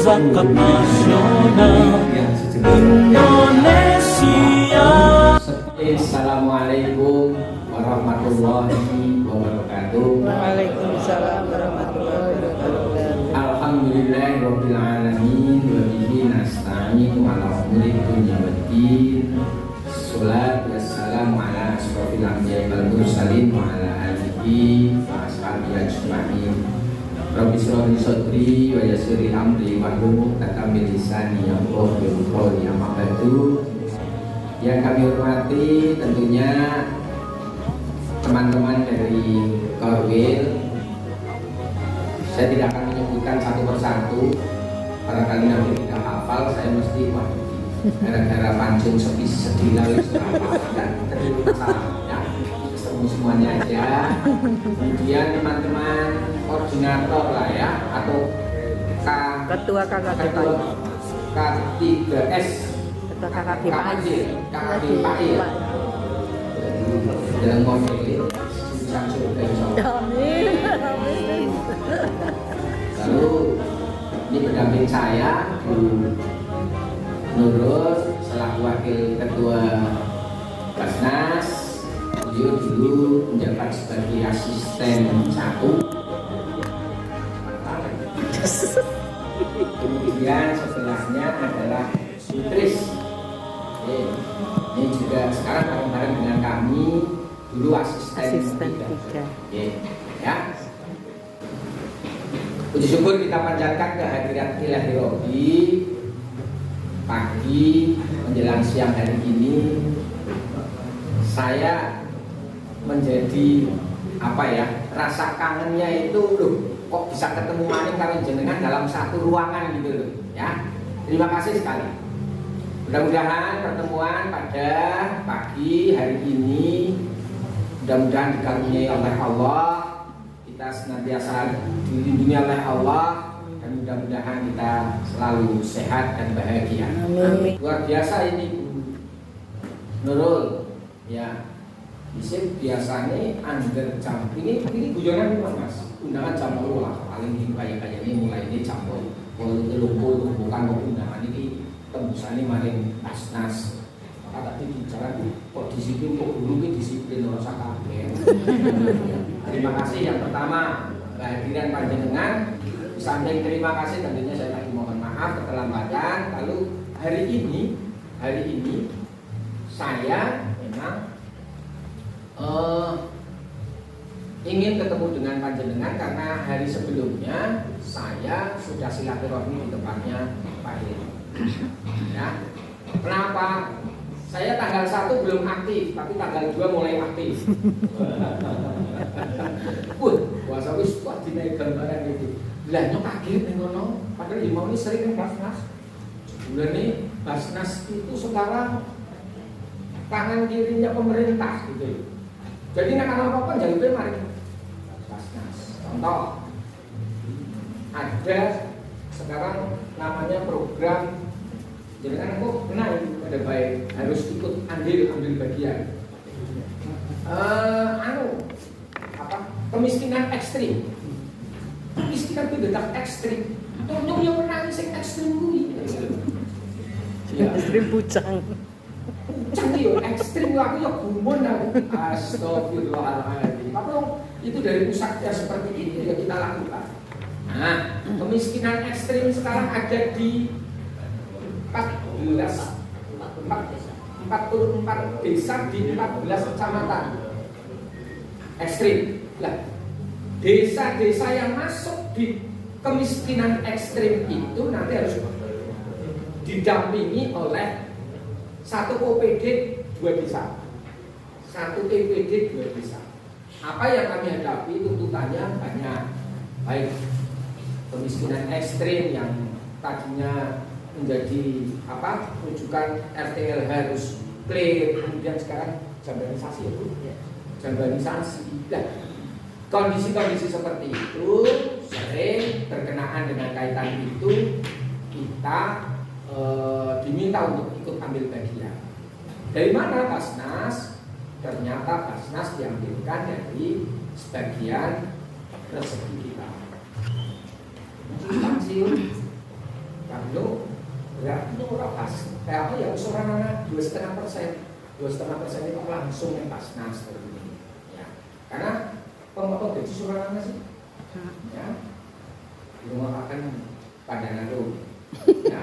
Zakat nasional Indonesia. Assalamualaikum warahmatullahi wabarakatuh. Waalaikumsalam warahmatullahi wabarakatuh. Alhamdulillahirabbil alamin wa bihi nasta'in ala umuri dunya waddin. Sholatu wassalamu ala asrofil anbiya'i wal mursalin wa ala alihi wa ashabihi ajma'in. Rabbi shrah li sadri wa yassir li amri wahlul 'uqdatam min lisani yafqahu qawli. Amma ba'du. Yang kami hormati tentunya teman-teman dari Korwil. Saya tidak akan menyebutkan satu persatu, barangkali nanti tidak hafal. Saya mesti gara-gara pancung sedih lalu dan terlalu masalah ya. Semuanya aja. Kemudian teman-teman koordinator lah ya, atau Ketua KKP K3S KKP dalam model Amin. lalu ini pendamping saya Bu Nurul selaku wakil ketua Basnas. Beliau dulu menjabat sebagai asisten 1. Kemudian sebelahnya adalah Sutris. Ini juga sekarang bareng-bareng dengan kami, dulu asisten 3. Ya. Puji syukur kita panjatkan kehadiran Ilahi Robbi pagi menjelang siang hari ini. Saya menjadi apa ya, rasa kangennya itu loh, kok bisa ketemu maning karo jenengan dalam satu ruangan gitu loh ya. Terima kasih sekali. Mudah-mudahan pertemuan pada pagi hari ini mudah-mudahan dikaruniai oleh Allah, kita senantiasa dilindungi oleh Allah, dan mudah-mudahan kita selalu sehat dan bahagia. Amin. Luar biasa ini Nurul ya. Isim biasanya under jam ini guyonan ini Mas, undangan jam 10 lah paling di kayak ini mulai ini jam 10 bukan undangan ini tembusannya maring Basnas. Maka tadi bicara kok disiplin, kok dulu disiplin rasa kabeh. Terima kasih yang pertama kehadiran panjenengan. Samping terima kasih tentunya saya lagi mohon maaf keterlambatan. Lalu hari ini saya memang ingin ketemu dengan panjenengan karena hari sebelumnya saya sudah silaturahmi di tempatnya Pak Heri. Ya. Kenapa? Saya tanggal 1 belum aktif, tapi tanggal 2 mulai aktif. Puasa wis kok dinaik gambaran itu. Lah nyok kaget ning ngono, padahal mau ini sering Basnas. Bulan ini Basnas itu sekarang tangan kirinya pemerintah gitu. Jadi nek ana apa-apa jalure mari Basnas. Contoh, ada sekarang namanya program jenengan kok kenal pada baik harus ikut ambil bagian. Kemiskinan ekstrim. Kemiskinan itu tetap ekstrim. Tolong yang menang sing ekstrim kuwi. Ekstrim pucang. Canggih, ekstrim aku ya gumun aku. Astagfirullahaladzim. Tapi itu dari pusat yang seperti ini yang kita lakukan. Nah, kemiskinan ekstrim sekarang ada di 44 desa di 14 kecamatan. Ekstrim. Lah, desa-desa yang masuk di kemiskinan ekstrim itu nanti harus didampingi oleh satu OPD 2 desa, satu TPD 2 desa. Apa yang kami hadapi tuntutannya banyak, baik kemiskinan ekstrim yang tadinya menjadi rujukan RTL harus clear, kemudian sekarang jambanisasi itu, jambanisasi. Nah, kondisi-kondisi seperti itu sering berkenaan dengan kaitan itu kita diminta untuk ikut ambil bagian. Dari mana Basnas? Ternyata Basnas diambilkan dari sebagian rezeki kita. Pensiun, kalau berarti orang pas, kayak apa ya usulan anak 2,5%, 2,5% itu langsung yang Basnas seperti ini. Ya, karena pemotong gaji usulan anak sih, ya, belum akan pada naruh. Ya,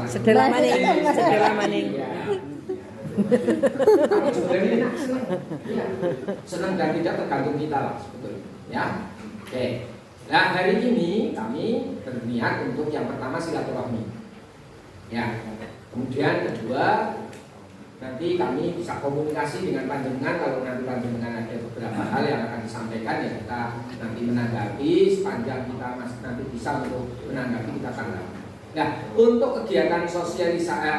Sedela maning. Tapi sebenarnya enak, senang. Ya, senang dan tidak tergantung kita lah sebetulnya. Ya, oke. Nah hari ini kami berniat untuk yang pertama silaturahmi. Ya, kemudian kedua nanti kami bisa komunikasi dengan panjenengan kalau nanti panjenengan ada beberapa hal yang akan disampaikan ya kita nanti menanggapi sepanjang kita masih nanti bisa untuk menanggapi kita tanggapi. Nah untuk kegiatan sosialisasi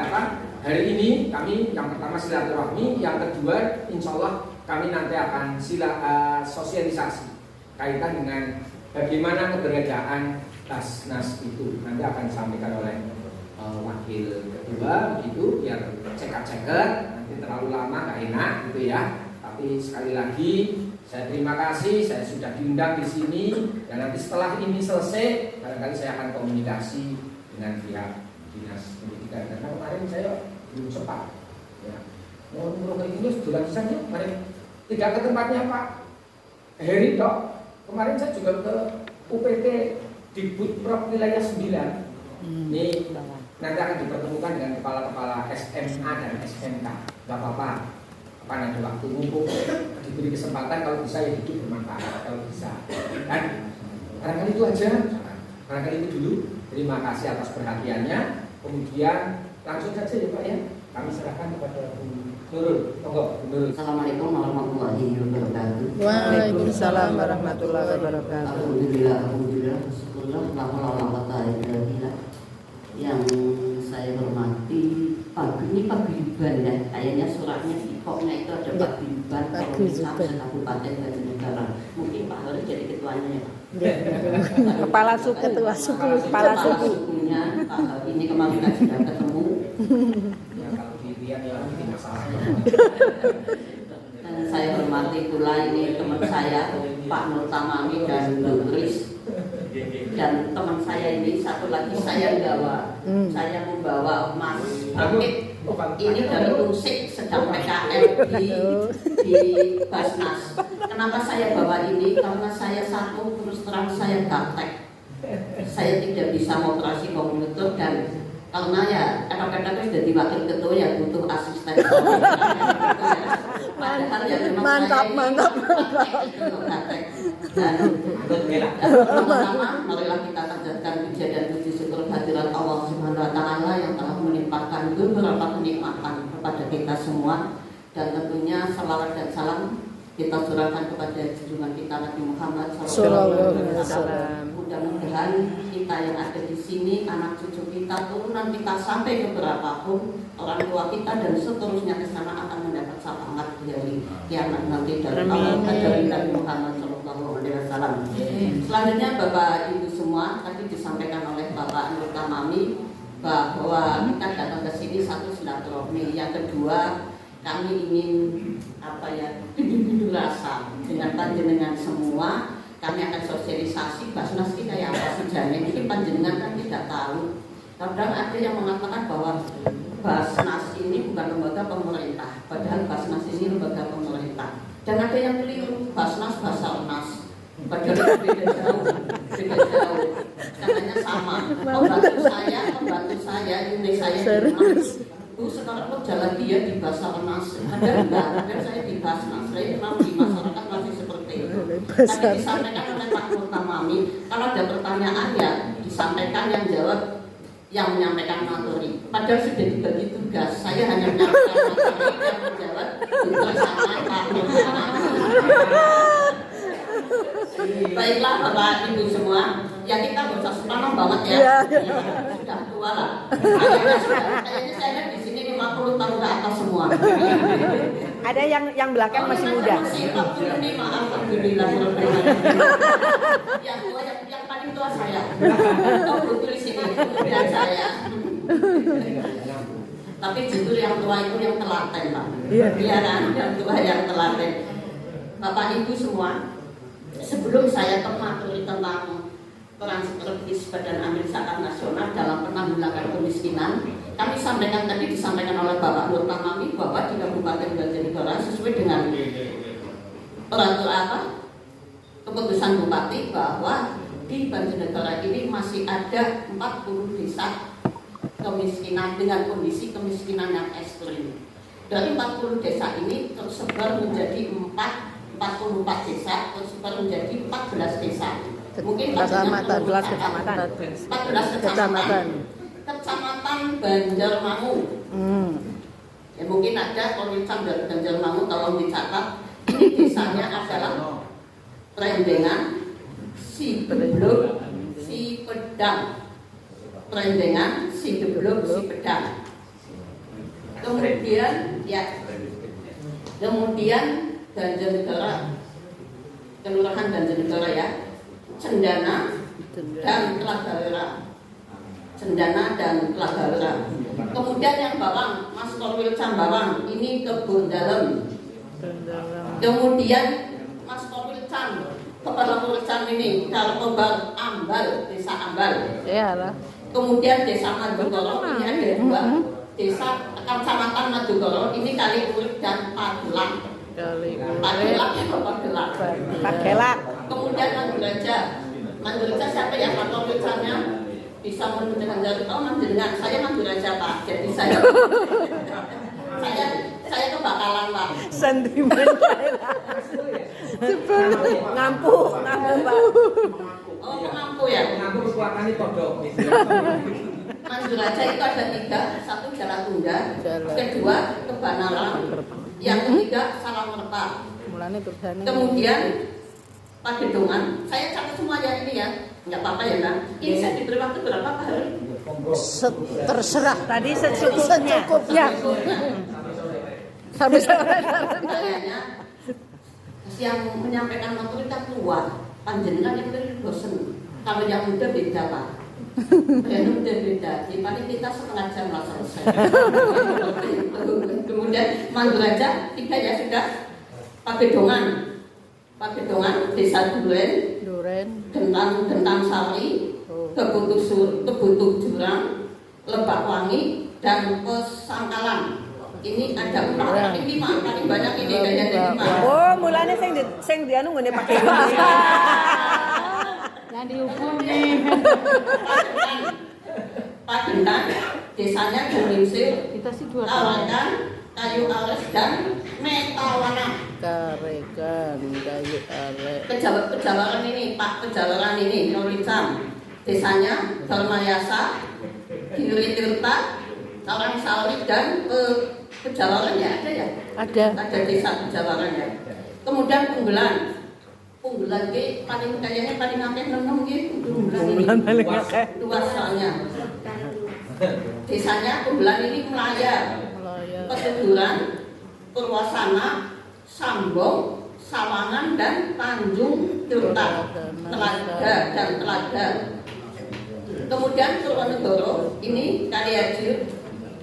hari ini kami yang pertama silaturahmi, yang kedua insya Allah kami nanti akan sosialisasi kaitan dengan bagaimana keberadaan Basnas itu nanti akan disampaikan oleh wakil kedua begitu biar cekak-cekak nanti terlalu lama nggak enak gitu ya. Tapi sekali lagi saya terima kasih saya sudah diundang di sini dan nanti setelah ini selesai barangkali saya akan komunikasi dengan pihak dinas pendidikan karena kemarin saya belum sempat ya mau kayak gini sudah saja kemarin tidak ke tempatnya Pak Heri dok kemarin saya juga ke UPT di Budprop wilayah 9 ini nanti akan dipertemukan dengan kepala-kepala SMA dan SMK gak apa-apa kapan ada waktu mumpung diberi kesempatan kalau bisa ya hidup bermanfaat kalau bisa kan barangkali itu aja barangkali itu dulu. Terima kasih atas perhatiannya. Kemudian langsung saja ya Pak ya. Kami serahkan kepada Bu Nurul. Monggo Bu Nurul. Assalamualaikum warahmatullahi wabarakatuh. Waalaikumsalam warahmatullahi wabarakatuh. Alhamdulillah, syukurlah, la haula wala quwwata illa billah. Yang saya hormati paguyuban ya. Kayaknya suratnya di pokoknya itu ada paguyuban Pemerintah Kabupaten Banjarnegara. Mungkin Pak Hari jadi ketuanya ya Pak. Kepala suku, ketua suku, kepala suku. Sukunya Pak Hari ini kemarin kan sudah ketemu. Ya kalau dilihat ya bikin masalah. Dan saya hormati pula ini teman saya Pak Nur Tamami dan Bu Kris. Dan teman saya ini satu lagi saya membawa Mas Akib ini dari Unsik sedang PKL di Basnas. Kenapa saya bawa ini? Karena saya satu terus terang saya gaptek. Saya tidak bisa mengoperasi komputer dan karena ya kadang-kadang sudah di wakil ketua ya butuh asisten. Padahal ya memang mantap. Dan pertama marilah kita panjatkan puja dan puji syukur kehadirat Allah Subhanahu wa taala yang telah melimpahkan beberapa kenikmatan kepada kita semua dan tentunya salawat dan salam kita surahkan kepada junjungan kita Nabi Muhammad SAW. Mudah-mudahan kita yang ada di sini, anak cucu kita, turunan kita sampai ke berapapun orang tua kita dan seterusnya ke sana akan mendapat syafaat dari kiamat nanti dari Allah dari Nabi Muhammad SAW. Selanjutnya Bapak Ibu semua tadi disampaikan oleh Bapak Nur Tamami bahwa kita datang ke sini satu silaturahmi, yang kedua kami ingin bindu-bindu rasa dengan panjenengan semua. Kami akan sosialisasi Basnas ini kayak apa sejarahnya. Mungkin panjenengan kan tidak tahu. Kadang ada yang mengatakan bahwa Basnas ini bukan lembaga pemerintah, padahal Basnas ini lembaga pemerintah. Dan ada yang keliru, Basnas Basarnas, padahal beda jauh. Katanya sama. Pembantu saya, unit saya di rumah. Bu sekarang kok jalan dia di Basarnas, ada enggak? Ada saya di Basnas, saya memang di masyarakat masih seperti itu. Tapi disampaikan oleh Pak Nur Tamami, kalau ada pertanyaan ya disampaikan, yang jawab yang menyampaikan materi. Padahal sudah dibagi tugas, saya hanya menyampaikan materi yang menjawab tugas sama Pak Nur Tamami. Baiklah Bapak Ibu semua, ya kita nggak usah sepanjang banget ya. Sudah tua lah. Kayaknya saya di sini 50 tahun ke atas semua. Ada yang belakang masih muda. Masih 45, alhamdulillah. Yang paling tua saya. Oh, betul sini, kemudian saya. Tapi justru yang tua itu yang telaten, Pak. Iya kan, yang tua yang telaten. Bapak Ibu semua, sebelum saya ke materi tentang peran strategis Badan Amil Zakat Nasional dalam penanggulangan kemiskinan, kami disampaikan oleh Bapak Nur Tamami bahwa di Kabupaten Banjarnegara sesuai dengan peraturan keputusan Bupati bahwa di Banjarnegara ini masih ada 40 desa kemiskinan dengan kondisi kemiskinan yang ekstrim. Dari 40 desa ini tersebar menjadi 44 desa, tersebar menjadi 14 desa. Mungkin 14 kecamatan. Kecamatan Banjarmangu. Ya mungkin ada Korwicam dari Banjarmangu, tolong dicatat. Ini desanya adalah Prendengan, Sideblok, Sipedang. Prendengan, Sideblok, Sipedang. Kemudian Banjarnegara, Kelurahan Banjarnegara ya, Cendana dan Tlagawera. Cendana dan Tlagawera. Kemudian yang Bawang, Mas Korwil Cambawang, ini Kebun Dalem. Kemudian Mas Korwil Cam, Kepala Kelurahan ini Kartobar Ambal, Desa Ambal. Iyalah. Kemudian Desa Madugoro, ini ada dua. Desa Kecamatan Madugoro, ini Kaliurip dan Pagelang. Pagelang ya Pagelang. Pagelak. Kemudian Manduraja siapa ya Pak Korwilcamnya? Bisa menunjukkan jari, oh Manduraja, saya Manduraja Pak. Jadi saya kebakalan Pak. Sentimen ngampu Pak. Oh mengampu ya. Mengaku kekuatan itu kodok. Manduraja itu ada 3, satu Jalatunda, kedua Kebanaran, yang ketiga Salangmerta. Kemudian Padedongan, saya catat semuanya ini ya, nggak apa-apa ya Bang. Ini saya diberi waktu berapa Pak hari? Terserah. Tadi secukupnya. Sampai Kayaknya yang menyampaikan materi kita keluar, panjenengan yang dari dosen. Kalau yang muda beda Pak. Yang muda beda. Di paling kita setengah jam lah selesai. Kemudian Manduraja 3 ya sudah. Padedongan, Desa Duren, Gentang Sari, Kebutuh Jurang, Lebak Wangi, dan Pesangkalan. Ini ada 4, 5, paling banyak ini kayaknya 5. Oh, mulanya sing dianu ngene pakai. Yang dihukum nih. Padenan, desanya Jumingsir, Kita sih 2 tahun. Tawakan, Kayu Ares, dan Metawana. Karekan kayu arek. Kejawaran ini, Pak, Kejawaran ini, Noricam. Desanya Dalmayasa, Gilitirta, Karangsari, dan Kejawarannya ada ya? Ada desa Kejawarannya. Kemudian Punggelan ke kayaknya paling akeh 6 gitu. Punggelan paling akeh. Luas soalnya. Desanya Punggelan ini Melaya, Petuduran, Purwasana, Sambong, Sawangan, dan Tanjung Tirta, Telaga. Kemudian Purwonegoro ini Kali Haji,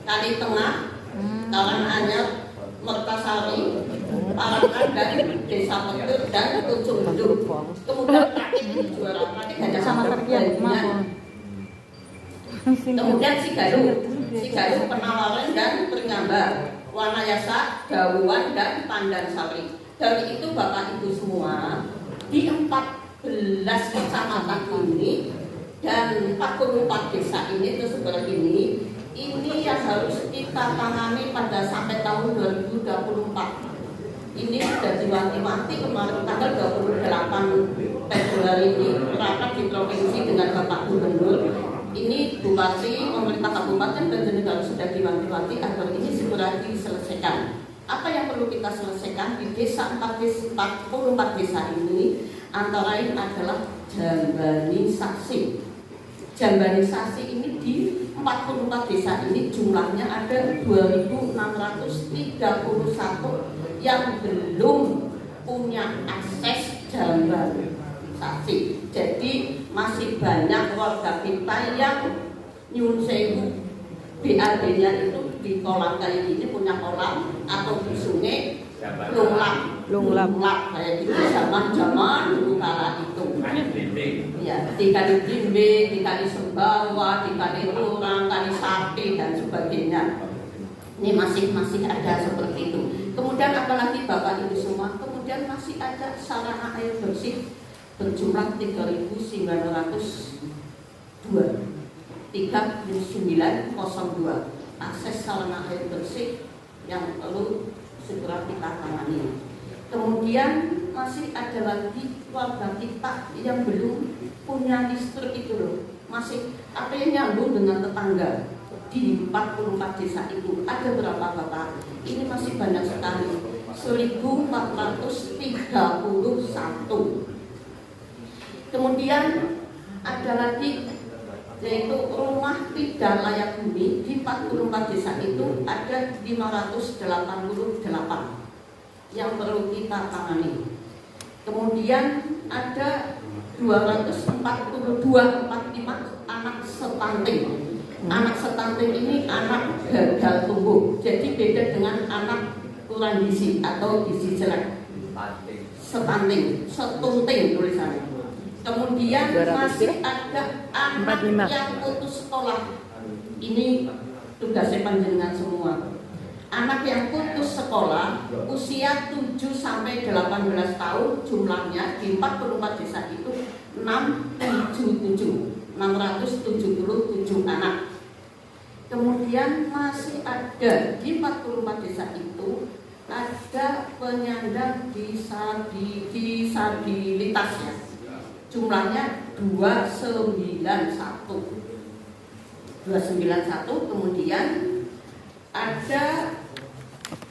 Kali Tengah, Karanganyar, Mertasari, Parakan, dan Desa Petir, dan Ujung Hidup. Kemudian Praktik juara Praktik hanya sama terkian. Kemudian Sigaluh, Penawaran, dan Pringamba, Wanayasa, Dawuan, dan Pandansari. Dari itu Bapak Ibu semua, di 14 kecamatan ini dan 44 desa ini tersebar ini yang harus kita tangani pada sampai tahun 2024. Ini sudah diwanti-wanti kemarin tanggal 28 Februari ini rapat di provinsi dengan Bapak Gubernur. Ini Bupati, pemerintah Kabupaten Banjarnegara sudah diwanti-wanti agar ini segera diselesaikan. Apa yang perlu kita selesaikan di desa 44 desa ini antara lain adalah jambanisasi. Jambanisasi ini di 44 desa ini jumlahnya ada 2.631 yang belum punya akses jalan baru. Jadi masih banyak warga kita yang nyun sewu BAD-nya itu di kolam kayak gini, punya kolam atau di sungai lunglap kayak gitu zaman dulu kala itu. Ya, dikali Bimbe, dikali Sembawa, dikali Lurang, kali Sapi dan sebagainya. Ini masih ada seperti itu. Kemudian apalagi Bapak Ibu semua, kemudian masih ada sarana air bersih berjumlah 3902 akses sarana air bersih yang perlu segera kita tangani. Kemudian masih ada lagi warga kita yang belum punya listrik itu loh, masih apa yang nyambung dengan tetangga di 44 desa itu. Ada berapa Bapak? Ini masih banyak sekali, 1431. Kemudian ada lagi yaitu rumah tidak layak huni di 44 desa itu ada 588 yang perlu kita tangani. Kemudian ada 245 anak stunting. Anak stunting ini anak gagal tumbuh, jadi beda dengan anak kurang gizi atau gizi jelek. Stunting tulisannya. Kemudian masih ada anak yang putus sekolah. Ini tugasnya panjenengan semua. Anak yang putus sekolah usia 7 sampai 18 tahun jumlahnya di 44 desa itu 677 anak. Kemudian masih ada di 44 desa itu ada penyandang disabilitas ya. Jumlahnya 291. Kemudian ada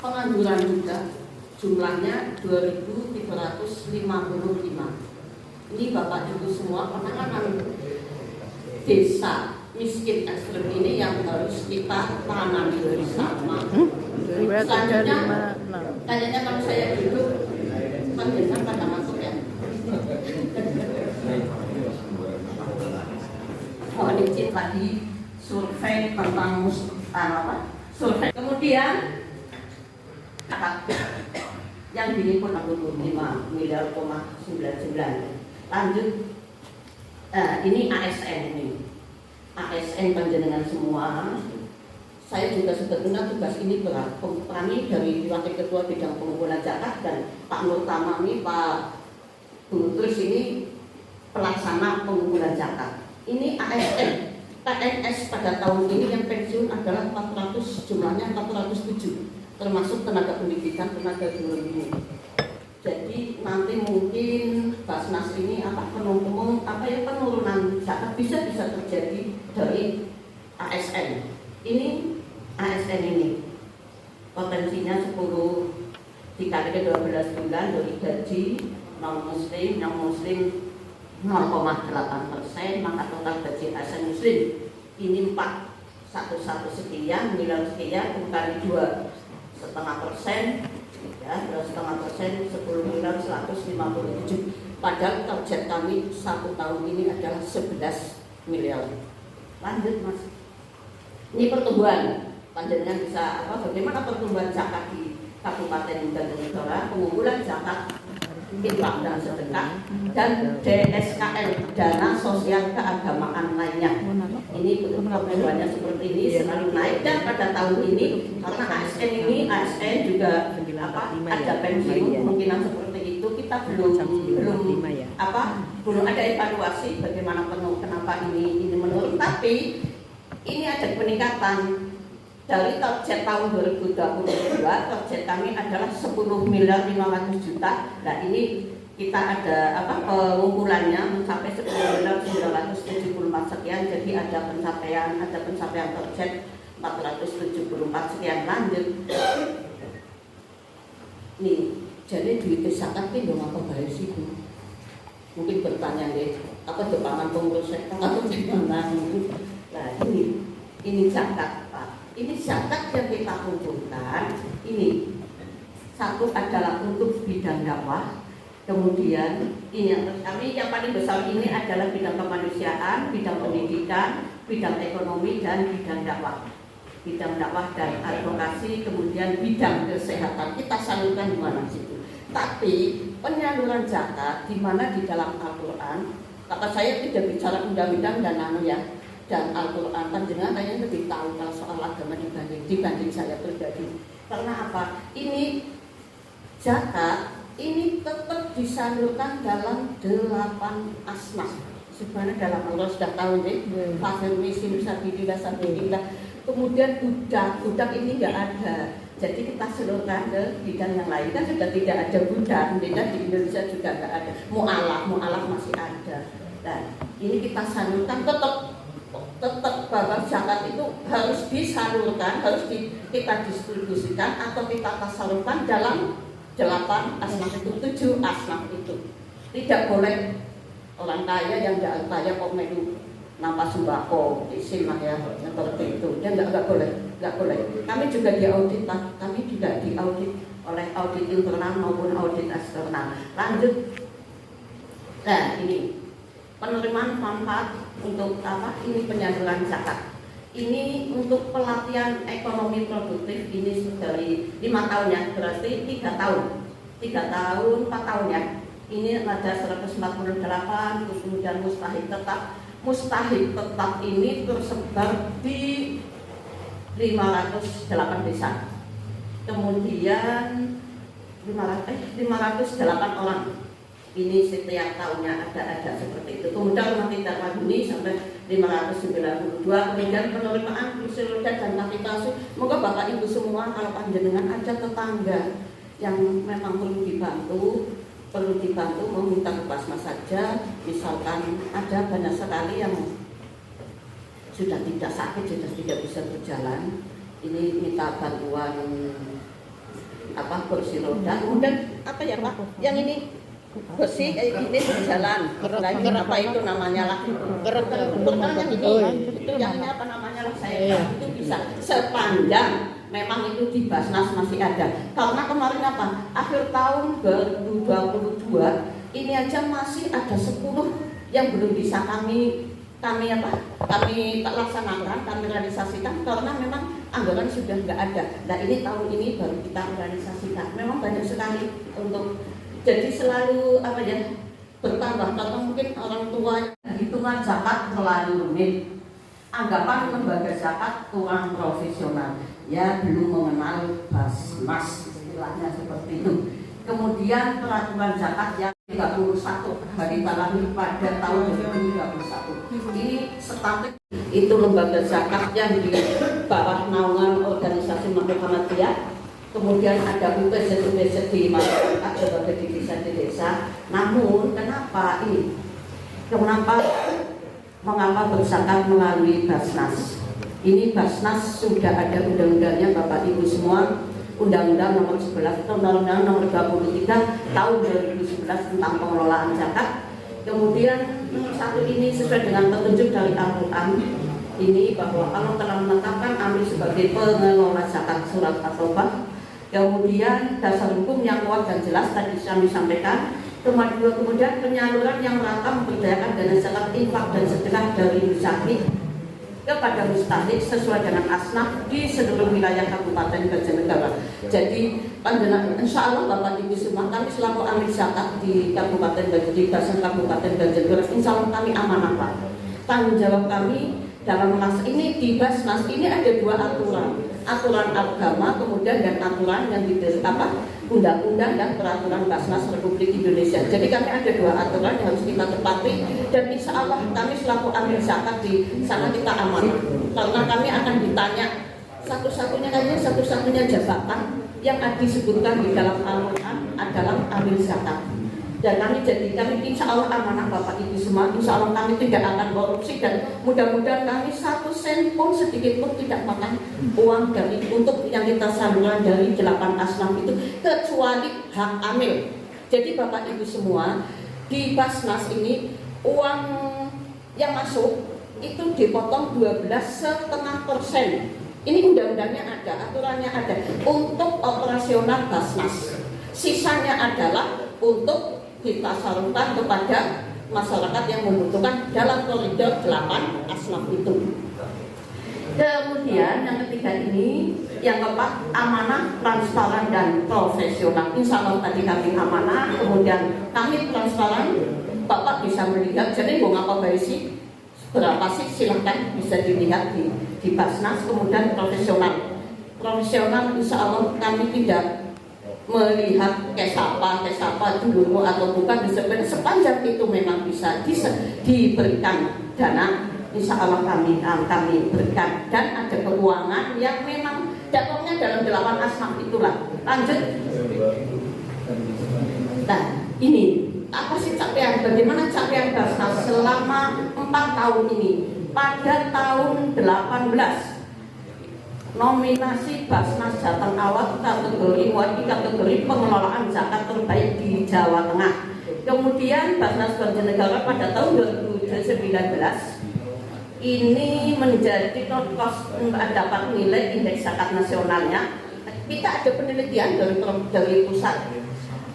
pengangguran juga, jumlahnya 2.355. Ini Bapak Ibu semua penanganan desa miskin ekstrem ini yang harus kita tangani bersama. Selanjutnya, kayaknya kalau saya duduk, panjenengan pada masuk ya. Oh, ini tadi survei tentang survei. Kemudian yang dihimpun 65 miliar 99. Lanjut, ini ASN ini. ASN panjenengan semua. Saya juga sebetulnya tugas ini berat. Kami dari Wakil Ketua Bidang Pengumpulan Zakat dan Pak Nur Tamami, Pak Terus ini pelaksana pengumpulan zakat. Ini ASN, PNS pada tahun ini yang pensiun adalah 400, jumlahnya 407, termasuk tenaga pendidikan, tenaga guru ini. Jadi nanti mungkin Basnas ini penurunan zakat bisa terjadi dari ASN. Ini ASN ini potensinya 10 dikali 12 bulan dari gaji non muslim, yang muslim 0,8%, maka total gaji ASN muslim ini 411 sekian, miliar sekian, kali 2,5%, ya 2,5%, 10 miliar 157. Padahal target kami 1 tahun ini adalah 11 miliar. Lanjut Mas. Ini pertumbuhan, panjenengan bisa bagaimana pertumbuhan zakat di Kabupaten Banjarnegara, pengumpulan zakat infak dan sedekah, dan DSKL, dana sosial keagamaan lainnya. Ini pertumbuhannya seperti ini, selalu naik. Dan pada tahun ini karena ASN juga ada pensiun kemungkinan seperti itu, kita belum ada evaluasi bagaimana kenapa ini menurun, tapi ini ada peningkatan. Dari target tahun 2022, target kami adalah 10 miliar 500 juta. Nah ini kita ada pengumpulannya mencapai 10 miliar 974 sekian. Jadi ada pencapaian target 474 sekian. Lanjut. Nih, jadi duit zakat itu apa bayar sih Bu? Mungkin bertanya deh, apa depangan pengurus sektor atau gimana? Nah ini ini zakat Pak. Ini zakat yang kita kumpulkan. Ini satu adalah untuk bidang dakwah. Kemudian ini yang paling besar ini adalah bidang kemanusiaan, bidang pendidikan, bidang ekonomi dan bidang dakwah. Bidang dakwah dan advokasi, kemudian bidang kesehatan kita salurkan di mana situ. Tapi penyaluran zakat di mana di dalam Al-Qur'an, kata saya tidak bicara undang-undang dan dan Al-Qur'an, panjenengan kayaknya lebih tahu kalau soal agama dibanding saya pribadi. Karena apa? Ini zakat ini tetap disalurkan dalam 8 asnaf. Sebenarnya dalam Allah sudah tahu nih, fakir miskin fisabilillah sabilillah. Kemudian budak ini nggak ada. Jadi kita salurkan ke bidang yang lain. Kan sudah tidak ada budak, di Indonesia juga nggak ada. Mu'alaf masih ada. Dan ini kita salurkan tetap bahwa zakat itu harus disalurkan, kita distribusikan atau kita tasarufkan dalam 8 asnaf itu, 7 asnaf itu. Tidak boleh orang kaya yang tidak kaya kok melu nampak sembako, isim lah ya, seperti itu. Ya nggak boleh. Kami juga diaudit, Pak. Kami juga diaudit oleh audit internal maupun audit eksternal. Lanjut. Nah ini penerimaan manfaat untuk apa? Ini penyaluran zakat. Ini untuk pelatihan ekonomi produktif ini dari 5 tahun ya, berarti 3 tahun, 4 tahun ya. Ini ada 148, kemudian mustahik tetap. Mustahik tetap ini tersebar di 508 desa. Kemudian 508 orang. Ini setiap tahunnya ada seperti itu. Kemudian rumah tidak Maduni sampai 592. Kemudian penerimaan kursi roda dan kapitasi. Moga Bapak Ibu semua kalau panjenengan ada tetangga yang memang perlu dibantu meminta ke Basnas saja. Misalkan ada banyak sekali yang sudah tidak sakit, sudah tidak bisa berjalan. Ini minta bantuan kursi roda. Kemudian apa ya Pak? Yang ini besi kayak gini berjalan. Lagi apa itu namanya lah? Bentuknya ini. Itu yang ini apa namanya lah saya itu bisa sepanjang memang itu di Basnas masih ada. Karena kemarin apa? Akhir tahun 2022 ini aja masih ada 10 yang belum bisa kami laksanakan, kami realisasikan karena memang anggaran sudah nggak ada. Nah ini tahun ini baru kita realisasikan. Memang banyak sekali untuk jadi selalu bertambah. Karena mungkin orang tua hitungan zakat terlalu rumit. Anggapan lembaga zakat kurang profesional. Ya belum mengenal Basnas istilahnya seperti itu. Kemudian peraturan zakat yang 31 hari lahir pada tahun 2031. Ini statik itu lembaga zakat yang di bawah naungan organisasi Muhammadiyah. Kemudian ada UPZ di masyarakat sebagai divisi di desa. Namun mengapa berzakat melalui Basnas? Ini Basnas sudah ada undang-undangnya Bapak Ibu semua. Undang-Undang nomor 11 atau Undang-Undang nomor 23 tahun 2011 tentang pengelolaan zakat. Kemudian nomor 1 ini sesuai dengan petunjuk dari Al-Qur'an ini bahwa Allah telah menetapkan amil sebagai pengelola zakat surat At-Taubah. Kemudian dasar hukum yang kuat dan jelas tadi kami sampaikan. Kemudian penyaluran yang merata memberdayakan dana zakat infak dan sedekah dari musafir kepada mustahik sesuai dengan asnaf di seluruh wilayah Kabupaten Banjarnegara. Jadi insya Allah Bapak Ibu semua kami selaku amil zakat di Kabupaten Banjarnegara, insya Allah kami amanah Pak. Tanggung jawab kami dalam melaksanakan ini di Basnas ini ada 2 aturan agama kemudian dan aturan yang undang-undang dan peraturan Basnas Republik Indonesia. Jadi kami ada 2 aturan yang harus kita tepati dan insya Allah kami selaku amil zakat di sana kita aman karena kami akan ditanya satu-satunya jabatan yang disebutkan di dalam Al-Quran adalah amil zakat. Dan kami insya Allah amanah Bapak Ibu semua, insya Allah kami tidak akan korupsi dan mudah-mudahan kami 1 sen pun sedikit pun tidak makan uang untuk yang kita salurkan dari 8 asnaf itu kecuali hak amil. Jadi Bapak Ibu semua di Basnas ini uang yang masuk itu dipotong 12,5%. Ini undang-undangnya ada, aturannya ada untuk operasional Basnas. Sisanya adalah untuk kita salurkan kepada masyarakat yang membutuhkan dalam koridor 8 asnaf itu. Kemudian yang ketiga ini, yang keempat, amanah, transparan, dan profesional. Insya Allah tadi kami amanah, kemudian kami transparan. Bapak bisa melihat, jadi mau ngapa sih, berapa sih, silahkan bisa dilihat di Basnas. Kemudian profesional, insya Allah kami tidak melihat kesapa dulu atau bukan, sepanjang itu memang bisa diberikan dana. Insya Allah kami berikan, dan ada keuangan yang memang jatuhnya dalam 8 asnaf itulah. Lanjut. Nah, ini apa sih capaian? Bagaimana capaian Basnas selama 4 tahun ini? Pada tahun 18 nominasi Basnas Jateng Awal kategori pengelolaan zakat terbaik di Jawa Tengah. Kemudian Basnas Banjarnegara pada tahun 2019 ini menjadi non cost, dapat nilai indeks zakat nasionalnya. Kita ada penelitian dari pusat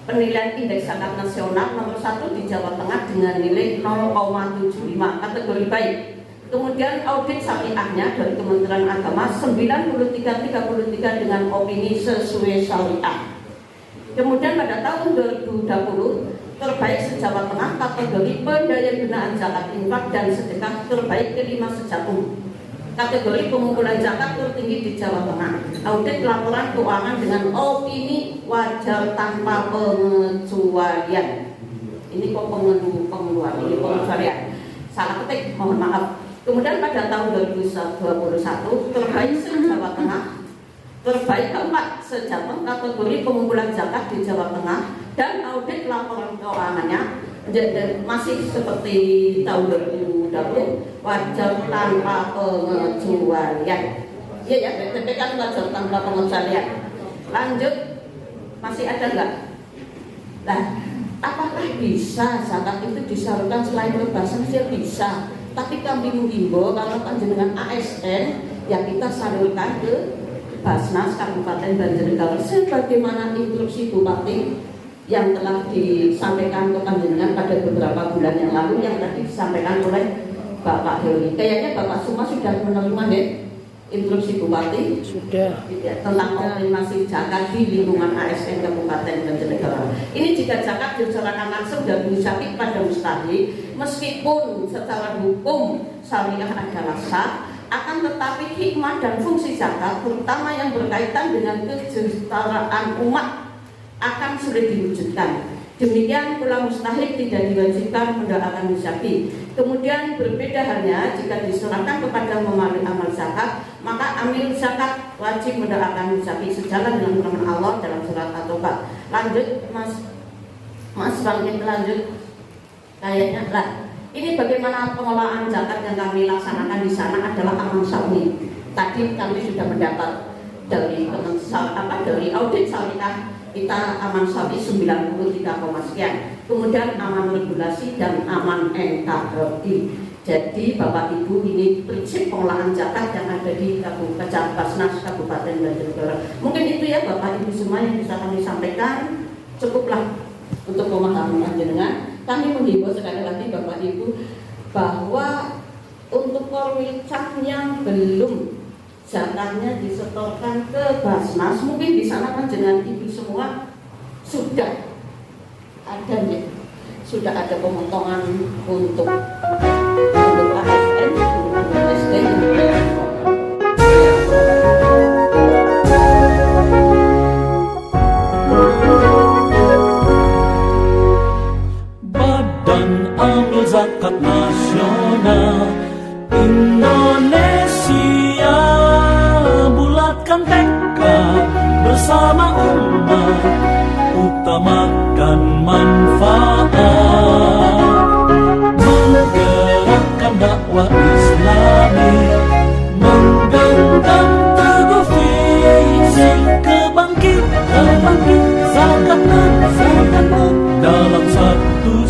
penilaian indeks zakat nasional nomor 1 di Jawa Tengah dengan nilai 0,75 kategori baik. Kemudian audit syariahnya dari Kementerian Agama 93 dengan opini sesuai syariah. Kemudian pada tahun 2020 terbaik se-Jawa Tengah kategori pendaya gunaan zakat infak dan sedekah terbaik kelima se-Jatim. Kategori pengumpulan zakat tertinggi di Jawa Tengah. Audit laporan keuangan dengan opini wajar tanpa pengecualian. Ini kok pengeluaran, ini pengecualian. Salah ketik, mohon maaf. Kemudian pada tahun 2021 terbaik se-Jawa Tengah, terbaik keempat se-Jateng kategori pengumpulan zakat di Jawa Tengah, dan audit laporan keuangannya masih seperti tahun 2020, wajar tanpa pengecualian. Iya ya, BTP kan wajar tanpa pengecualian. Lanjut, masih ada nggak? Nah, apakah bisa zakat itu disalurkan selain ke Basnas? Ya bisa, tapi kami menghimbau kalau panjenengan ASN ya kita salurkan ke Basnas Kabupaten Banjarnegara sebagaimana instruksi Bupati yang telah disampaikan ke panjenengan pada beberapa bulan yang lalu, yang tadi disampaikan oleh Bapak Dewi. Kayaknya Bapak Suma sudah menerima instruksi Bupati sudah tentang optimasi zakat di lingkungan ASN Kabupaten Banjarnegara. Ini jika zakat diserahkan langsung dan inisiatif pada mustahil, meskipun secara hukum syariah adalah sah, akan tetapi hikmah dan fungsi zakat terutama yang berkaitan dengan kesejahteraan umat akan sulit diwujudkan. Demikian pula mustahik tidak diwajibkan mendoakan musyafi. Kemudian berbeda halnya jika diserahkan kepada memahami amal zakat, maka amil zakat wajib mendoakan musyafi sejalan dengan firman Allah dalam surat At-Taubah. Lanjut Mas Bangkit, lanjut. Kayaknya lah. Ini bagaimana pengelolaan zakat yang kami laksanakan di sana adalah amal syar'i. Tadi kami sudah mendapat dari audit syariah kita aman syar'i 93, sekian. Kemudian aman regulasi dan aman NKRI. Jadi Bapak Ibu, ini prinsip pengolahan zakat yang ada di Kabupaten Basnas Kabupaten Banjarnegara. Mungkin itu ya Bapak Ibu semua yang bisa kami sampaikan. Cukuplah untuk pemahaman panjenengan. Kami menghimbau sekali lagi Bapak Ibu bahwa untuk korwilcam yang belum zakatnya disetorkan ke Basnas, mungkin di sana panjenengan ibu semua sudah ada pemotongan untuk ASN, untuk SD. Badan Amil Zakat Nasional Indonesia bulatkan tekad bersama umat, utamakan manfaat, menggerakkan dakwah Islami, menggenggam teguh visi kebangkitan zakat dalam satu